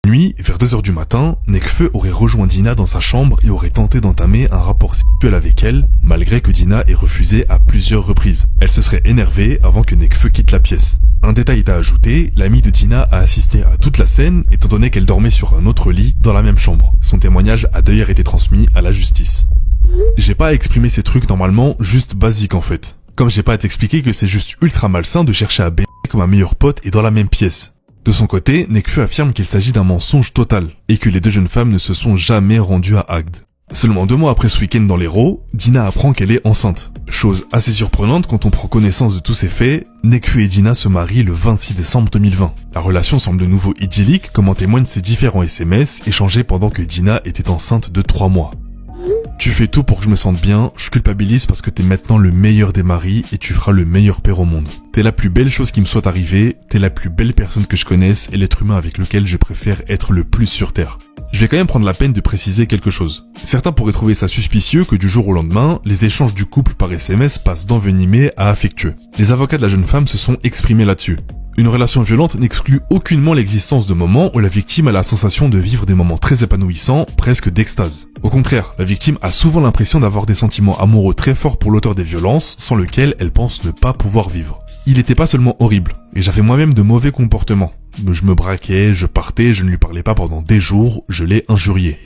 Nuit, vers 2h du matin, Nekfeu aurait rejoint Dina dans sa chambre et aurait tenté d'entamer un rapport sexuel avec elle, malgré que Dina ait refusé à plusieurs reprises. Elle se serait énervée avant que Nekfeu quitte la pièce. Un détail est à ajouter, l'amie de Dina a assisté à toute la scène étant donné qu'elle dormait sur un autre lit dans la même chambre. Son témoignage a d'ailleurs été transmis à la justice. J'ai pas à exprimer ces trucs normalement, juste basiques en fait. Comme j'ai pas à t'expliquer que c'est juste ultra malsain de chercher à baiser comme un meilleur pote et dans la même pièce. De son côté, Nekfeu affirme qu'il s'agit d'un mensonge total, et que les deux jeunes femmes ne se sont jamais rendues à Agde. Seulement 2 mois après ce week-end dans l'Hérault, Dina apprend qu'elle est enceinte. Chose assez surprenante quand on prend connaissance de tous ces faits, Nekfeu et Dina se marient le 26 décembre 2020. La relation semble de nouveau idyllique, comme en témoignent ces différents SMS échangés pendant que Dina était enceinte de 3 mois. Tu fais tout pour que je me sente bien, je culpabilise parce que t'es maintenant le meilleur des maris et tu feras le meilleur père au monde. T'es la plus belle chose qui me soit arrivée, t'es la plus belle personne que je connaisse et l'être humain avec lequel je préfère être le plus sur terre. Je vais quand même prendre la peine de préciser quelque chose. Certains pourraient trouver ça suspicieux que du jour au lendemain, les échanges du couple par SMS passent d'envenimés à affectueux. Les avocats de la jeune femme se sont exprimés là-dessus. Une relation violente n'exclut aucunement l'existence de moments où la victime a la sensation de vivre des moments très épanouissants, presque d'extase. Au contraire, la victime a souvent l'impression d'avoir des sentiments amoureux très forts pour l'auteur des violences, sans lequel elle pense ne pas pouvoir vivre. Il n'était pas seulement horrible, et j'avais moi-même de mauvais comportements. Je me braquais, je partais, je ne lui parlais pas pendant des jours, je l'ai injurié.